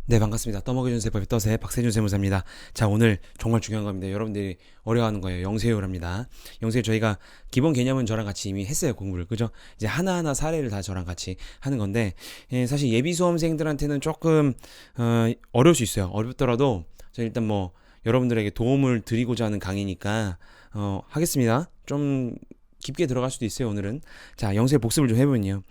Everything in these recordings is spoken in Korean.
네, 반갑습니다. 떠먹여준 세법의 떠세 박세준 세무사입니다. 자, 오늘 정말 중요한 겁니다. 여러분들이 어려워하는 거예요. 영세율입니다. 영세율 저희가 기본 개념은 저랑 같이 이미 했어요. 공부를. 그죠? 이제 하나하나 사례를 다 저랑 같이 하는 건데, 사실 예비 수험생들한테는 조금 어려울 수 있어요. 어렵더라도 저 일단 뭐 여러분들에게 도움을 드리고자 하는 강의니까 하겠습니다. 좀 깊게 들어갈 수도 있어요. 오늘은. 자, 영세 복습을 좀 해보면요,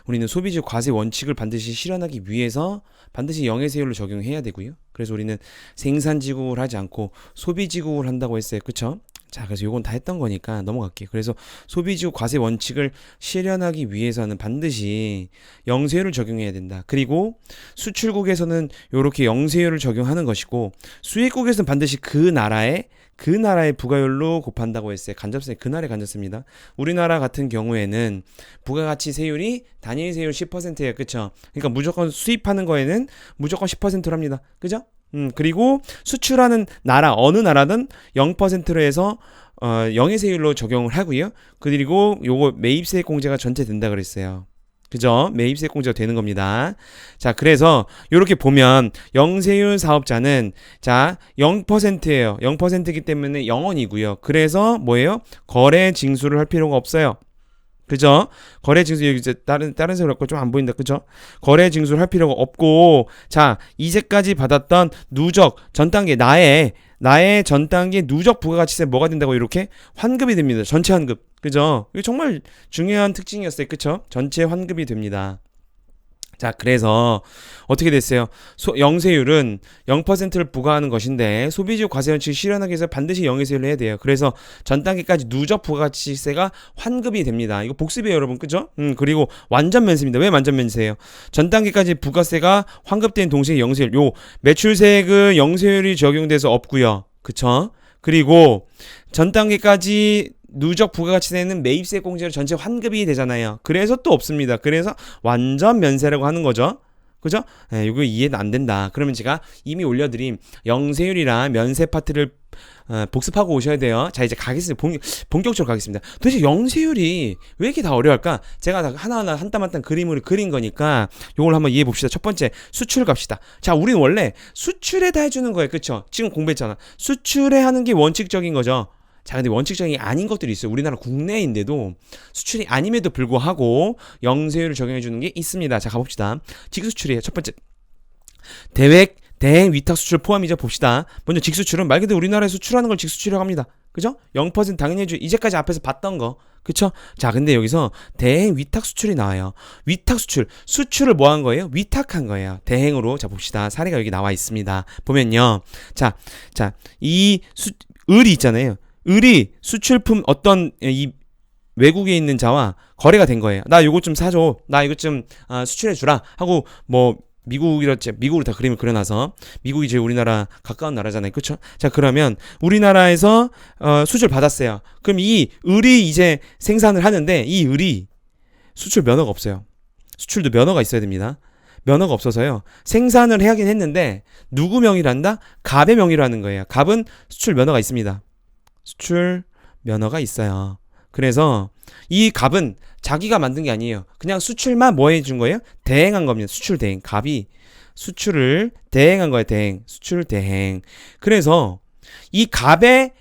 우리는 소비주 과세 원칙을 반드시 실현하기 위해서 반드시 영해세율을 적용해야 되고요. 그래서 우리는 생산지국을 하지 않고 소비지국을 한다고 했어요. 그쵸? 자, 그래서 요건 다 했던 거니까 넘어갈게요. 그래서 소비지국 과세 원칙을 실현하기 위해서는 반드시 영세율을 적용해야 된다. 그리고 수출국에서는 요렇게 영세율을 적용하는 것이고, 수입국에서는 반드시 그 나라의 부가율로 곱한다고 했어요. 간접세, 그 나라의 간접세입니다. 우리나라 같은 경우에는 부가가치 세율이 단일 세율 10%예요. 그쵸? 그러니까 무조건 수입하는 거에는 무조건 10%로 합니다. 그죠? 그리고 수출하는 나라, 어느 나라든 0%로 해서 영해세율로 적용을 하고요. 그리고 요거 매입세 공제가 전체 된다 그랬어요. 그죠? 매입세 공제가 되는 겁니다. 자, 그래서 이렇게 보면 영세율 사업자는 자 0%예요. 0%이기 때문에 0원이고요. 그래서 뭐예요? 거래 징수를 할 필요가 없어요. 그죠? 거래 징수, 여기 이제 다른 색으로 갖고 좀 안 보인다. 그죠? 거래 징수를 할 필요가 없고, 자, 이제까지 받았던 누적 전 단계 나의 전 단계 누적 부가가치세 뭐가 된다고? 이렇게 환급이 됩니다. 전체 환급. 그죠? 이게 정말 중요한 특징이었어요. 그쵸? 전체 환급이 됩니다. 자, 그래서 어떻게 됐어요? 영세율은 0%를 부과하는 것인데 소비주 과세원칙 실현하기 위해서 반드시 영세율을 해야 돼요. 그래서 전 단계까지 누적 부가가치세가 환급이 됩니다. 이거 복습이에요, 여러분. 그죠? 그리고 완전 면세입니다. 왜 완전 면세예요? 전 단계까지 부가세가 환급된 동시에 영세율, 요 매출세액은 영세율이 적용돼서 없고요. 그쵸? 그리고 전 단계까지 누적 부가가치세는 매입세 공제로 전체 환급이 되잖아요. 그래서 또 없습니다. 그래서 완전 면세라고 하는 거죠. 그죠? 네, 이거 이해는 안 된다. 그러면 제가 이미 올려드린 영세율이랑 면세 파트를 복습하고 오셔야 돼요. 자, 이제 가겠습니다. 본격적으로 가겠습니다. 도대체 영세율이 왜 이렇게 다 어려울까? 제가 다 하나하나 한 땀 한 땀 그림을 그린 거니까 요걸 한번 이해해 봅시다. 첫 번째, 수출 갑시다. 자, 우리는 원래 수출에다 해주는 거예요. 그쵸? 지금 공부했잖아. 수출에 하는 게 원칙적인 거죠. 자, 근데 원칙적인 아닌 것들이 있어요. 우리나라 국내인데도 수출이 아님에도 불구하고 영세율을 적용해 주는 게 있습니다. 자, 가봅시다. 직수출이에요. 첫 번째, 대행 위탁 수출 포함이죠. 봅시다. 먼저 직수출은 말 그대로 우리나라에 수출하는 걸 직수출이라고 합니다. 그죠? 0% 당연히 해줘. 이제까지 앞에서 봤던 거. 그쵸? 자, 근데 여기서 대행 위탁 수출이 나와요. 위탁 수출을 뭐 한 거예요? 위탁한 거예요. 대행으로. 자, 봅시다. 사례가 여기 나와 있습니다. 보면요. 자, 을이 있잖아요. 을이 수출품 어떤 이 외국에 있는 자와 거래가 된 거예요. 나 이거 좀 사줘. 나 이거 좀 수출해 주라 하고, 뭐 미국으로 다 그림을 그려놔서, 미국이 제일 우리나라 가까운 나라잖아요. 그쵸? 자, 그러면 우리나라에서 수출 받았어요. 그럼 이 을이 이제 생산을 하는데 이 을이 수출 면허가 없어요. 수출도 면허가 있어야 됩니다. 면허가 없어서요, 생산을 하긴 했는데 누구 명의로 한다? 갑의 명의로 하는 거예요. 갑은 수출 면허가 있습니다. 수출 면허가 있어요. 그래서 이 갑은 자기가 만든 게 아니에요. 그냥 수출만 뭐 해준 거예요? 대행한 겁니다. 수출 대행. 갑이 수출을 대행한 거예요. 대행. 수출 대행. 그래서 이 갑의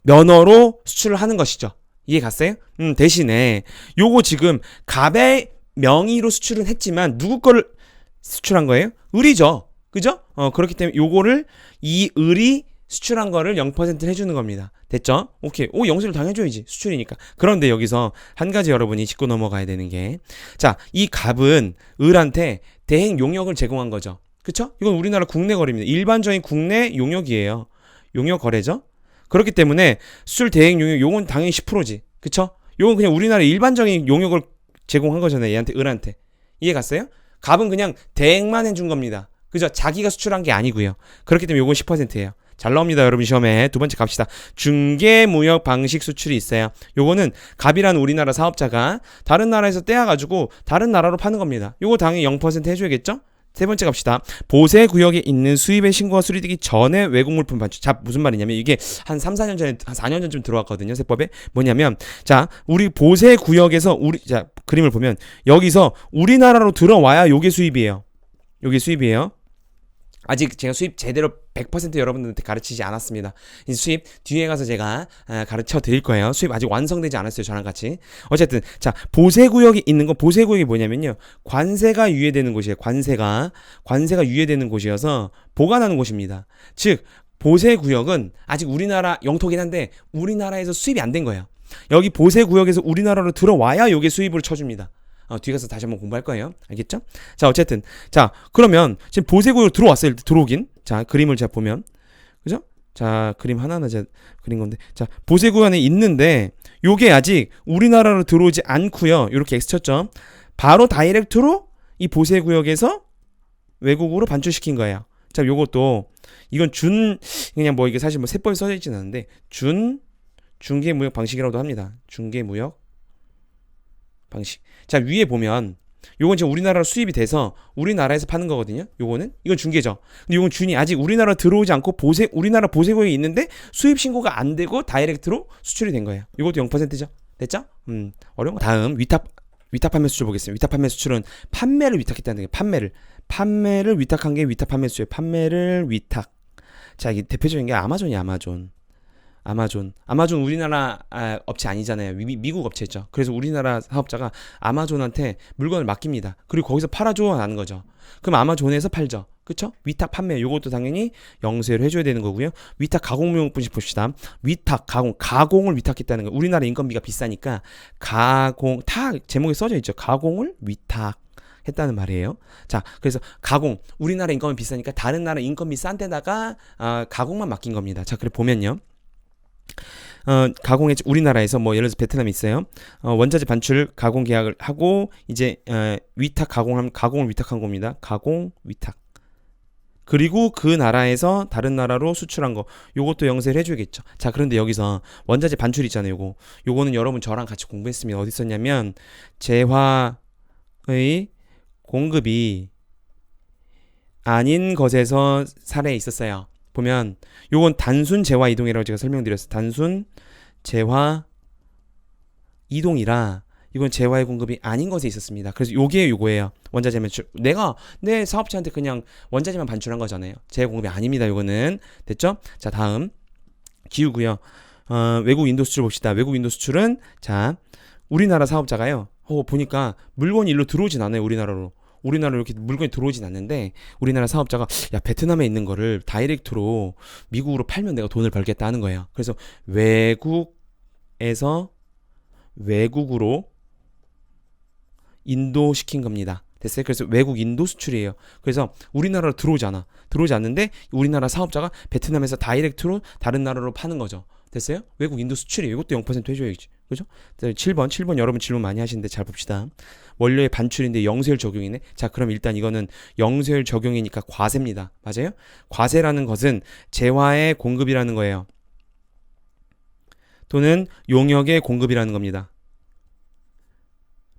면허로 수출을 하는 것이죠. 이해 갔어요? 대신에 요거 지금 갑의 명의로 수출은 했지만 누구 거를 수출한 거예요? 을이죠. 그죠? 그렇기 때문에 요거를 이 을이 수출한 거를 0% 해주는 겁니다. 됐죠? 오케이. 영수를 당해줘야지. 수출이니까. 그런데 여기서 한 가지 여러분이 짚고 넘어가야 되는 게, 자, 이 갑은 을한테 대행 용역을 제공한 거죠. 그쵸? 이건 우리나라 국내 거래입니다. 일반적인 국내 용역이에요. 용역 거래죠? 그렇기 때문에 수출 대행 용역, 요건 당연히 10%지. 그쵸? 요건 그냥 우리나라 일반적인 용역을 제공한 거잖아요. 얘한테, 을한테. 이해 갔어요? 갑은 그냥 대행만 해준 겁니다. 그죠? 자기가 수출한 게 아니고요. 그렇기 때문에 요건 10%예요. 잘 나옵니다. 여러분 시험에. 두 번째 갑시다. 중개무역 방식 수출이 있어요. 요거는 갑이라는 우리나라 사업자가 다른 나라에서 떼어가지고 다른 나라로 파는 겁니다. 요거 당연히 0% 해줘야겠죠? 세 번째 갑시다. 보세 구역에 있는 수입의 신고가 수리되기 전에 외국 물품 반출. 자, 무슨 말이냐면 이게 한 3, 4년 전에, 한 4년 전쯤 들어왔거든요. 세법에. 뭐냐면, 자, 우리 보세 구역에서 자, 그림을 보면 여기서 우리나라로 들어와야 요게 수입이에요. 요게 수입이에요. 아직 제가 수입 제대로 100% 여러분들한테 가르치지 않았습니다. 이 수입 뒤에 가서 제가 가르쳐 드릴 거예요. 수입 아직 완성되지 않았어요. 저랑 같이. 어쨌든 자, 보세구역이 있는 거, 보세구역이 뭐냐면요, 관세가 유예되는 곳이에요. 관세가 유예되는 곳이어서 보관하는 곳입니다. 즉 보세구역은 아직 우리나라 영토긴 한데 우리나라에서 수입이 안 된 거예요. 여기 보세구역에서 우리나라로 들어와야 요게 수입을 쳐줍니다. 뒤에 가서 다시 한번 공부할 거예요. 알겠죠? 자, 어쨌든. 자, 그러면 지금 보세구역 들어왔어요. 들어오긴. 자, 그림을 제가 보면. 그죠? 자, 그림 하나하나 제가 그린 건데. 자, 보세구역 안에 있는데, 요게 아직 우리나라로 들어오지 않고요. 요렇게 X 쳤죠? 바로 다이렉트로 이 보세구역에서 외국으로 반출시킨 거예요. 자, 요것도, 이건 그냥 뭐 이게 사실 뭐 세법이 써져 있지는 않은데, 중개무역 방식이라고도 합니다. 중개무역 방식. 자, 위에 보면 요건 지금 우리나라로 수입이 돼서 우리나라에서 파는 거거든요. 이건 중개죠. 근데 요건 준이 아직 우리나라 들어오지 않고 우리나라 보세구역에 있는데 수입 신고가 안 되고 다이렉트로 수출이 된 거예요. 이것도 0%죠. 됐죠? 어려운 거. 다음 위탁 판매 수출 보겠습니다. 위탁 판매 수출은 판매를 위탁했다는 게 판매를 위탁한 게 위탁 판매 수출. 판매를 위탁. 자, 이게 대표적인 게 아마존이야. 아마존 우리나라 업체 아니잖아요. 미국 업체죠. 그래서 우리나라 사업자가 아마존한테 물건을 맡깁니다. 그리고 거기서 팔아줘 하는 거죠. 그럼 아마존에서 팔죠. 그쵸? 위탁 판매, 요것도 당연히 영세를 해줘야 되는 거고요. 위탁 가공무역 분식 봅시다. 위탁 가공을 위탁했다는 거. 우리나라 인건비가 비싸니까 제목에 써져 있죠. 가공을 위탁 했다는 말이에요. 자, 그래서 우리나라 인건비 비싸니까 다른 나라 인건비 싼 데다가 가공만 맡긴 겁니다. 자, 그래 보면요, 가공에 우리나라에서 뭐 예를 들어서 베트남이 있어요. 원자재 반출 가공 계약을 하고 이제 위탁 가공을 위탁한 겁니다. 가공 위탁. 그리고 그 나라에서 다른 나라로 수출한 거, 요것도 영세를 해줘야겠죠. 자, 그런데 여기서 원자재 반출 있잖아요. 요거는 여러분 저랑 같이 공부했습니다. 어디 있었냐면 재화의 공급이 아닌 것에서 사례에 있었어요. 보면 요건 단순 재화 이동이라고 제가 설명드렸어요. 단순 재화 이동이라 이건 재화의 공급이 아닌 것에 있었습니다. 그래서 요거예요. 원자재 반출. 내가 내 사업자한테 그냥 원자재만 반출한 거잖아요. 재화 공급이 아닙니다. 요거는. 됐죠? 자, 다음 기후고요. 외국 인도 수출 봅시다. 외국 인도 수출은 자, 우리나라 사업자가요. 보니까 물건이 일로 들어오진 않아요. 우리나라로 이렇게 물건이 들어오진 않는데 외국인나 사업자가 야, 베트남에 있는 거를 다이렉트로 미국으로 팔면 내가 돈을 벌겠다 하는 거예요. 그래서 외국에서 외국으로 인도시킨 겁니다. 됐어요? 그래서 외국 인도 수출이에요. 그래서 우리나라로 들어오지 않는데 우리나라 사업자가 베트남에서 다이렉트로 다른 나라로 파는 거죠. 됐어요? 외국 인도 수출이에요. 이것도 0% 해줘야지. 그죠? 7번 여러분 질문 많이 하시는데 잘 봅시다. 원료의 반출인데 영세율 적용이네. 자, 그럼 일단 이거는 영세율 적용이니까 과세입니다. 맞아요? 과세라는 것은 재화의 공급이라는 거예요. 또는 용역의 공급이라는 겁니다.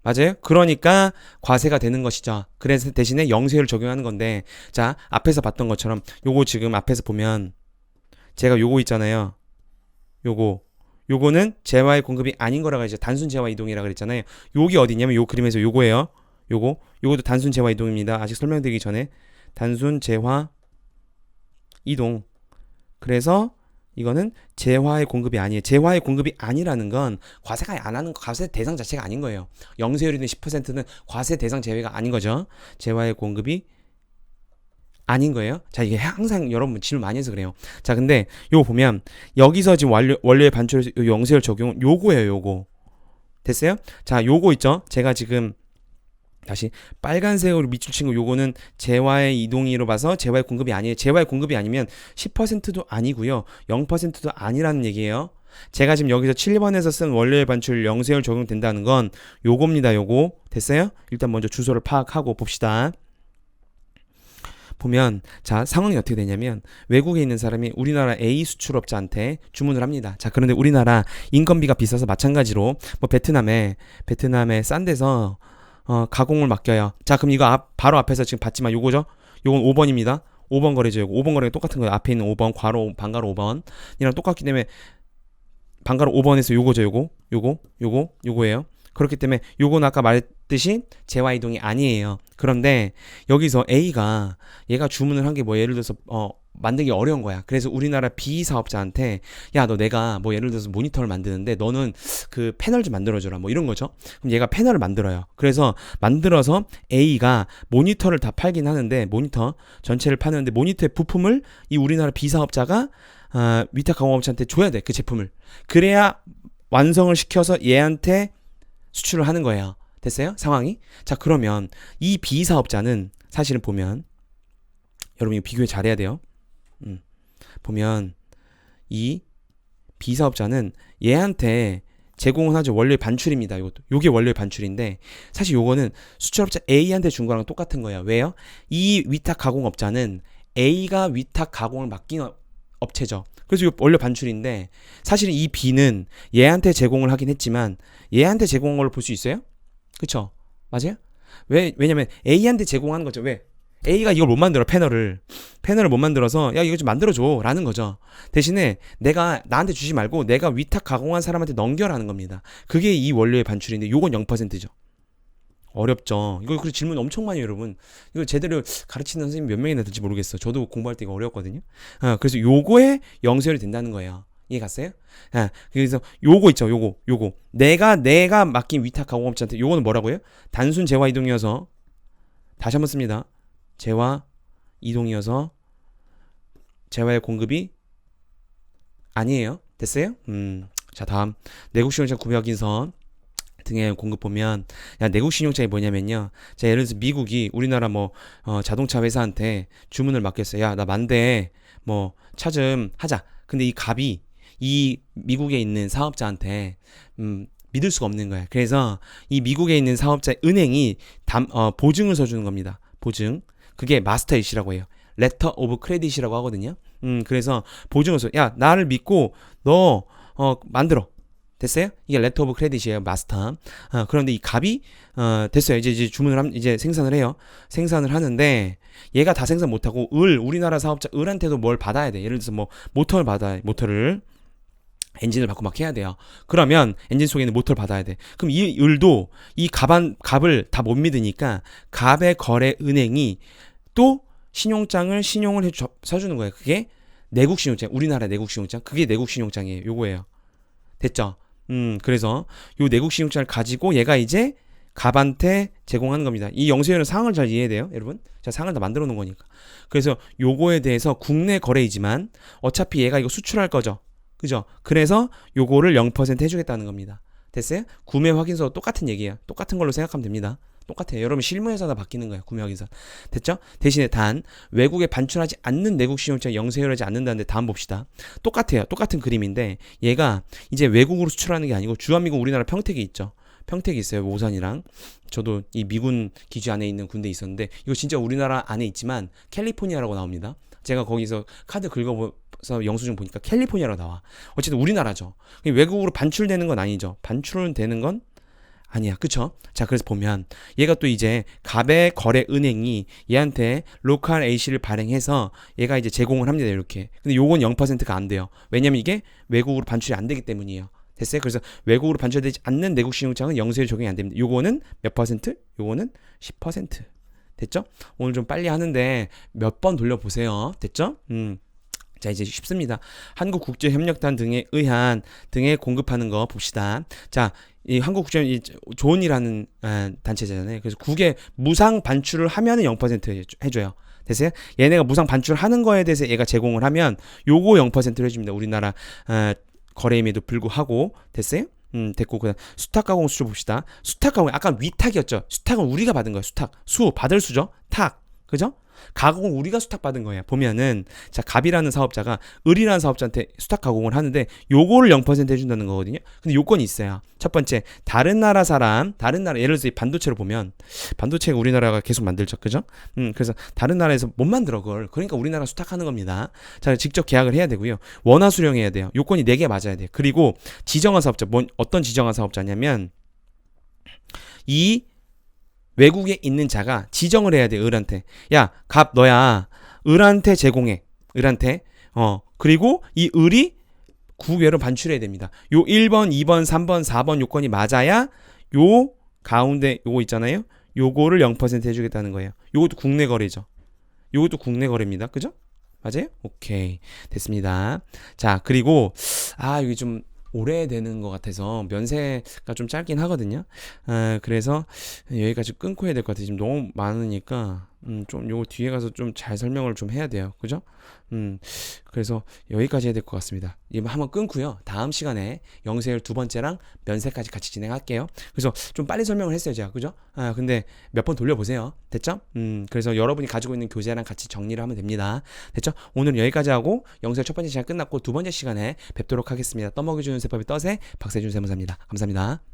맞아요? 그러니까 과세가 되는 것이죠. 그래서 대신에 영세율을 적용하는 건데, 자, 앞에서 봤던 것처럼 요거 지금 앞에서 보면 제가 요거 있잖아요. 요거는 재화의 공급이 아닌 거라고 하죠. 단순 재화 이동이라고 그랬잖아요. 요게 어디냐면 요 그림에서 요거예요. 요것도 단순 재화 이동입니다. 아직 설명드리기 전에 단순 재화 이동. 그래서 이거는 재화의 공급이 아니에요. 재화의 공급이 아니라는 건 과세가 안 하는 과세 대상 자체가 아닌 거예요. 영세율이든 10%는 과세 대상 제외가 아닌 거죠. 재화의 공급이 아닌 거예요. 자, 이게 항상 여러분 질문 많이 해서 그래요. 자, 근데 요거 보면 여기서 지금 원료의 반출 영세율 적용은 요거예요. 요거 됐어요? 자, 요거 있죠. 제가 지금 다시 빨간색으로 밑줄 친 거, 요거는 재화의 이동으로 봐서 재화의 공급이 아니에요. 재화의 공급이 아니면 10%도 아니고요, 0%도 아니라는 얘기예요. 제가 지금 여기서 7번에서 쓴 원료의 반출 영세율 적용된다는 건 요겁니다. 요거 됐어요? 일단 먼저 주소를 파악하고 봅시다. 보면 자, 상황이 어떻게 되냐면 외국에 있는 사람이 우리나라 A 수출업자한테 주문을 합니다. 자, 그런데 우리나라 인건비가 비싸서 마찬가지로 뭐 베트남에 싼 데서 가공을 맡겨요. 자, 그럼 이거 바로 앞에서 지금 봤지만 요거죠? 요건 5번입니다. 5번 거래죠. 요거 5번 거래가 똑같은 거예요. 앞에 있는 5번 반가로 5번 이랑 똑같기 때문에 반가로 5번에서 요거죠. 요거예요. 그렇기 때문에 요거는 아까 말했듯이 뜻이 재화 이동이 아니에요. 그런데 여기서 A가 얘가 주문을 한 게 뭐 예를 들어서 만들기 어려운 거야. 그래서 우리나라 B 사업자한테 야, 너 내가 뭐 예를 들어서 모니터를 만드는데 너는 그 패널 좀 만들어줘라. 뭐 이런 거죠. 그럼 얘가 패널을 만들어요. 그래서 만들어서 A가 모니터를 다 팔긴 하는데 모니터 전체를 파는데 모니터의 부품을 이 우리나라 B 사업자가 위탁 가공업체한테 줘야 돼. 그 제품을. 그래야 완성을 시켜서 얘한테 수출을 하는 거예요. 됐어요? 상황이? 자, 그러면 이 B 사업자는 사실은 보면 여러분 이거 비교해 잘해야 돼요. 보면 이 B 사업자는 얘한테 제공은 하죠. 원료의 반출입니다. 이것도. 요게 원료의 반출인데 사실 요거는 수출업자 A한테 준 거랑 똑같은 거예요. 왜요? 이 위탁 가공업자는 A가 위탁 가공을 맡긴 업체죠. 그래서 이거 원료 반출인데 사실은 이 B는 얘한테 제공을 하긴 했지만 얘한테 제공한 걸로 볼 수 있어요? 그쵸? 맞아요? 왜냐면 A한테 제공하는 거죠. 왜? A가 이걸 못 만들어. 패널을 못 만들어서 야 이거 좀 만들어줘 라는 거죠. 대신에 내가 나한테 주지 말고 내가 위탁 가공한 사람한테 넘겨라는 겁니다. 그게 이 원료의 반출인데 요건 0%죠. 어렵죠. 이거 그리고 질문 엄청 많이 해요, 여러분. 이거 제대로 가르치는 선생님 몇 명이나 될지 모르겠어. 저도 공부할 때 이거 어려웠거든요. 그래서 요거에 영세율이 된다는 거예요. 이해 갔어요? 그래서 요거 있죠. 요거. 내가 맡긴 위탁 가공업체한테 요거는 뭐라고요? 단순 재화 이동이어서 다시 한번 씁니다. 재화 이동이어서 재화의 공급이 아니에요. 됐어요? 자, 다음 내국신용자 구매 확인서 등의 공급 보면 내국신용장이 뭐냐면요. 자, 예를 들어서 미국이 우리나라 자동차 회사한테 주문을 맡겼어요. 야, 나 만대 차 좀 하자. 근데 이 갑이 이 미국에 있는 사업자한테 믿을 수가 없는 거야. 그래서 이 미국에 있는 사업자 은행이 보증을 서주는 겁니다. 보증. 그게 마스터 일시라고 해요. 레터 오브 크레딧이라고 하거든요. 그래서 보증을 서 야, 나를 믿고 너 만들어. 됐어요? 이게 레터 오브 크레딧이에요. 마스터. 그런데 이 갑이 됐어요. 이제 주문을 이제 생산을 해요. 생산을 하는데 얘가 다 생산 못 하고 우리나라 사업자 을한테도 뭘 받아야 돼. 예를 들어서 모터를 받아야 모터를 엔진을 받고 막 해야 돼요. 그러면 엔진 속에 있는 모터를 받아야 돼. 그럼 이 을도 이 갑을 다 못 믿으니까 갑의 거래 은행이 또 신용을 서주는 거예요. 그게 내국 신용장, 우리나라 내국 신용장. 그게 내국 신용장이에요. 요거예요. 됐죠? 그래서 요 내국 신용장을 가지고 얘가 이제 갑한테 제공하는 겁니다. 이 영세율은 상황을 잘 이해해야 돼요, 여러분. 자, 상황을 다 만들어 놓은 거니까. 그래서 요거에 대해서 국내 거래이지만 어차피 얘가 이거 수출할 거죠. 그죠? 그래서 요거를 0% 해주겠다는 겁니다. 됐어요? 구매 확인서 똑같은 얘기예요. 똑같은 걸로 생각하면 됩니다. 똑같아요. 여러분 실무에서 다 바뀌는 거예요. 구매 확인서. 됐죠? 대신에 단 외국에 반출하지 않는 내국 신용장 영세율하지 않는다는데 다음 봅시다. 똑같아요. 똑같은 그림인데 얘가 이제 외국으로 수출하는 게 아니고 주한미군 우리나라 평택이 있죠. 평택이 있어요. 오산이랑. 저도 이 미군 기지 안에 있는 군대 있었는데 이거 진짜 우리나라 안에 있지만 캘리포니아라고 나옵니다. 제가 거기서 카드 긁어서 영수증 보니까 캘리포니아라고 나와. 어쨌든 우리나라죠. 외국으로 반출되는 건 아니죠. 반출은 되는 건 아니야. 그쵸? 자, 그래서 보면 얘가 또 이제 갑의 거래 은행이 얘한테 로컬 A씨를 발행해서 얘가 이제 제공을 합니다. 이렇게. 근데 요건 0%가 안 돼요. 왜냐면 이게 외국으로 반출이 안 되기 때문이에요. 됐어요? 그래서 외국으로 반출되지 않는 내국 신용장은 영세율 적용이 안 됩니다. 요거는 몇 퍼센트? 요거는 10%. 됐죠? 오늘 좀 빨리 하는데 몇 번 돌려보세요. 됐죠? 자, 이제 쉽습니다. 한국국제협력단 등에 의한 등에 공급하는 거 봅시다. 자, 이 한국국제 조언이라는 단체잖아요. 그래서 국에 무상 반출을 하면은 0% 해줘요. 됐어요? 얘네가 무상 반출하는 거에 대해서 얘가 제공을 하면 요거 0%를 해줍니다. 우리나라 거래임에도 불구하고. 됐어요? 됐고. 그다음 수탁 가공 수출 봅시다. 수탁 가공 아까 위탁이었죠. 수탁은 우리가 받은 거예요. 수탁. 받을 수죠. 탁. 그죠? 가공은 우리가 수탁받은 거예요. 보면은 자, 갑이라는 사업자가 을이라는 사업자한테 수탁 가공을 하는데 요거를 0% 해준다는 거거든요. 근데 요건이 있어요. 첫 번째, 다른 나라 예를 들어서 이 반도체를 보면 반도체가 우리나라가 계속 만들죠. 그죠? 그래서 다른 나라에서 못 만들어 그걸. 그러니까 우리나라 수탁하는 겁니다. 자, 직접 계약을 해야 되고요. 원화 수령해야 돼요. 요건이 4개 맞아야 돼요. 그리고 지정한 사업자, 어떤 지정한 사업자냐면 이 외국에 있는 자가 지정을 해야 돼. 을한테. 야, 갑 너야. 을한테 제공해. 을한테. 그리고 이 을이 국외로 반출해야 됩니다. 요 1번, 2번, 3번, 4번 요건이 맞아야 요 가운데 요거 있잖아요. 요거를 0% 해주겠다는 거예요. 요것도 국내 거래죠. 요것도 국내 거래입니다. 그죠? 맞아요? 오케이. 됐습니다. 자, 그리고, 여기 좀 오래되는 것 같아서 면세가 좀 짧긴 하거든요. 그래서 여기까지 끊고 해야 될 것 같아요. 지금 너무 많으니까, 좀 요거 뒤에 가서 좀 잘 설명을 좀 해야 돼요. 그죠? 그래서 여기까지 해야 될 것 같습니다. 이거 한번 끊고요. 다음 시간에 영세율 두 번째랑 면세까지 같이 진행할게요. 그래서 좀 빨리 설명을 했어요, 제가. 그죠? 근데 몇 번 돌려보세요. 됐죠? 그래서 여러분이 가지고 있는 교재랑 같이 정리를 하면 됩니다. 됐죠? 오늘은 여기까지 하고 영세율 첫 번째 시간 끝났고 두 번째 시간에 뵙도록 하겠습니다. 떠먹여주는 세법의 떠세 박세준 세무사입니다. 감사합니다.